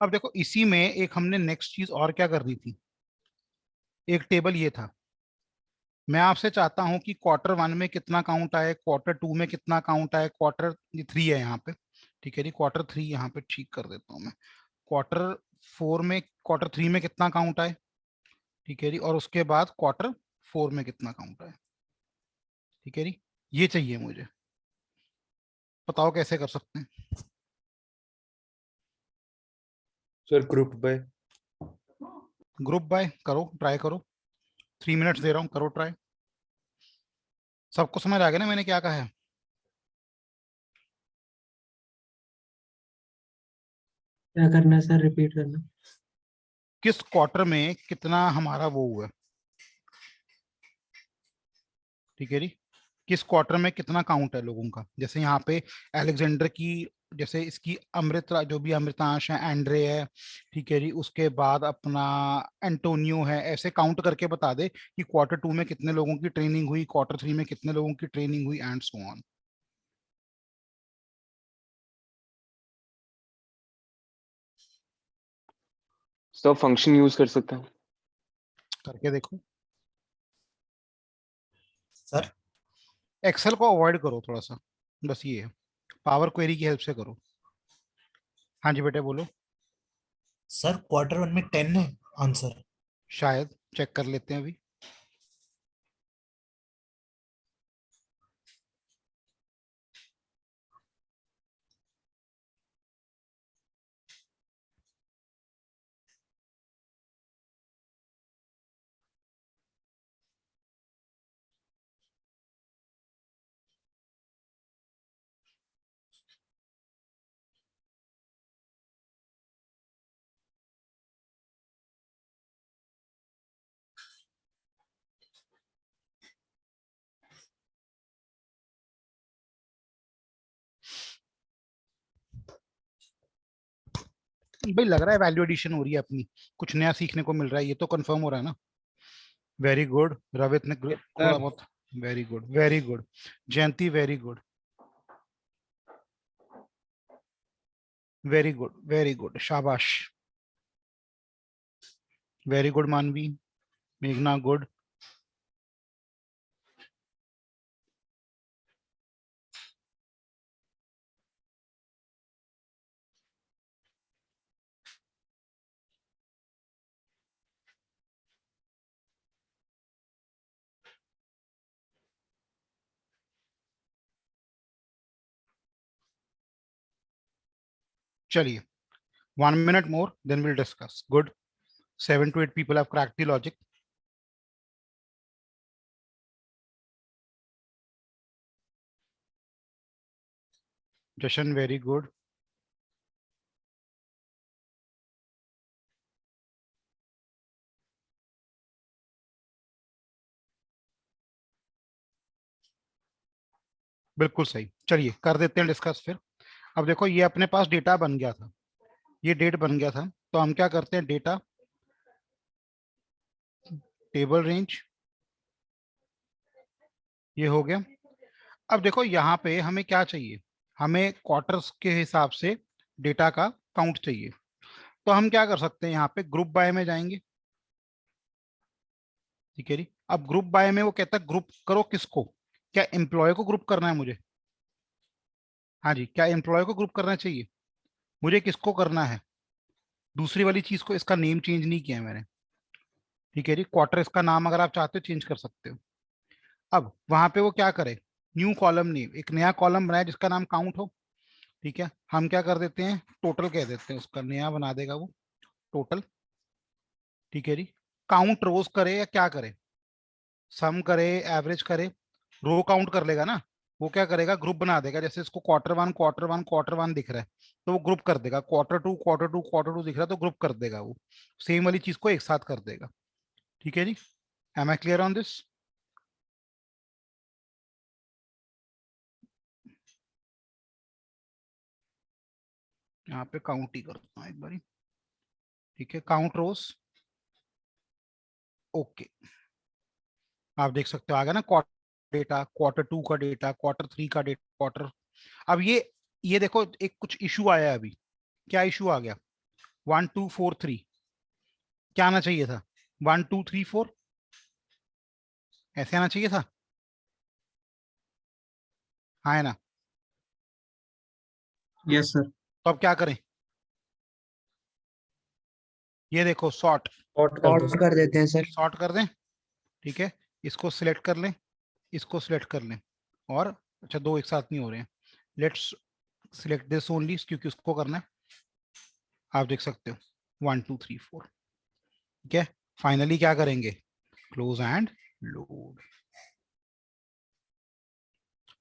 A: अब देखो इसी में एक हमने नेक्स्ट चीज और क्या करनी थी, एक टेबल ये था, मैं आपसे चाहता हूं कि Q1 में कितना काउंट आए, Q2 में कितना काउंट आए, Q3 है यहाँ पे, ठीक है जी, Q3 यहाँ पे ठीक कर देता हूँ मैं, Q4 में, Q3 में कितना काउंट आए, ठीक है जी, और उसके बाद Q4 में कितना काउंट आए। ठीक है जी, ये चाहिए मुझे, बताओ कैसे कर सकते हैं?
E: Sir group by.
A: Group by करो, ट्राई करो, 3 मिनट्स दे रहा हूँ, करो ट्राई। सबको समझ आ गया ना मैंने क्या कहा है?
K: क्या करना है सर, रिपीट करना।
A: किस क्वार्टर में कितना हमारा वो हुआ, ठीक है जी, किस क्वार्टर में कितना काउंट है लोगों का। जैसे यहाँ पे अलेक्जेंडर की, जैसे इसकी अमृत, जो भी अमृतांश है, एंड्रे है, ठीक है जी, उसके बाद अपना एंटोनियो है, ऐसे काउंट करके बता दे कि Q2 में कितने लोगों की ट्रेनिंग हुई, Q3 में कितने लोगों की ट्रेनिंग हुई, एंड सो ऑन।
C: सब फंक्शन यूज कर सकते हैं।
A: करके देखो।
J: सर
A: एक्सेल को अवॉइड करो थोड़ा सा, बस ये है, पावर क्वेरी की हेल्प से करो। हाँ जी बेटे बोलो।
J: सर Q1 में 10 है आंसर।
A: शायद चेक कर लेते हैं अभी। भाई लग रहा है वैल्यू एडिशन हो रही है अपनी, कुछ नया सीखने को मिल रहा है, ये तो कंफर्म हो रहा है ना। वेरी गुड रवित ने थोड़ा बहुत, very good very good. Jayanti very good very good very good, शाबाश। Very good Manvi. मेघना गुड। चलिए 1 minute more, then we'll discuss. Good. 7 to 8 people have cracked the logic. Jashan, very good. बिल्कुल सही। चलिए कर देते हैं डिस्कस फिर। अब देखो ये अपने पास डेटा बन गया था, ये डेट बन गया था, तो हम क्या करते हैं, डेटा टेबल रेंज, ये हो गया। अब देखो यहाँ पे हमें क्या चाहिए, हमें क्वार्टर्स के हिसाब से डेटा का काउंट चाहिए। तो हम क्या कर सकते हैं, यहाँ पे ग्रुप बाय में जाएंगे। ठीक है जी। अब ग्रुप बाय में वो कहता है ग्रुप करो किसको, क्या एम्प्लॉय को ग्रुप करना है मुझे? हाँ जी, क्या एम्प्लॉय को ग्रुप करना चाहिए? मुझे किसको करना है? दूसरी वाली चीज को, इसका नेम चेंज नहीं किया है मैंने। ठीक है जी, क्वार्टर इसका नाम अगर आप चाहते हो चेंज कर सकते हो। अब वहां पे वो क्या करे, न्यू कॉलम नेम, एक नया कॉलम बनाए जिसका नाम काउंट हो। ठीक है, हम क्या कर देते हैं, टोटल कह देते हैं, उसका नया बना देगा वो टोटल। ठीक है जी। काउंट रोज करे या क्या करे, सम करे, एवरेज करे, रो काउंट कर लेगा ना। वो क्या करेगा, ग्रुप बना देगा। जैसे इसको quarter one quarter one quarter one दिख रहा है, तो वो ग्रुप कर देगा। Quarter two quarter two quarter two दिख रहा है, तो ग्रुप कर देगा वो, सेम वाली चीज को एक साथ कर देगा। ठीक है जी, am I clear on this? यहाँ पे काउंट ही करता हूँ एक बारी। ठीक है, काउंट रोज। ओके, आप देख सकते हो आ गया ना क्वार्टर डेटा, क्वार्टर टू का डेटा, क्वार्टर थ्री का डेटा, क्वार्टर। अब ये देखो एक कुछ इशू आया है अभी। क्या इशू आ गया, 1 2 4 3, क्या आना चाहिए था, 1 2 3 4, ऐसे आना चाहिए था। हाँ है ना?
H: Yes sir.
A: तो अब क्या करें, ये देखो सॉर्ट,
F: शॉर्ट कर
K: और
F: दो।
K: कर देते हैं सर।
A: सॉर्ट कर दें। ठीक है, इसको सिलेक्ट कर लें, इसको सिलेक्ट कर लें, और अच्छा दो एक साथ नहीं हो रहे हैं, लेट्स सिलेक्ट दिस ओनली, क्योंकि उसको करना है। आप देख सकते हो 1 2 3 4। ठीक है, फाइनली क्या करेंगे, close and load.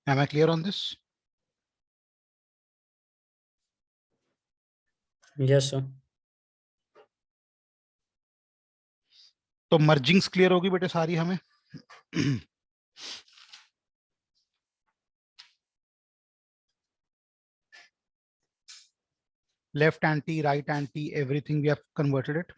A: Am I clear on this?
F: Yes sir.
A: तो मर्जिंग्स क्लियर होगी बेटे सारी हमें। left anti, right anti, everything we have converted it.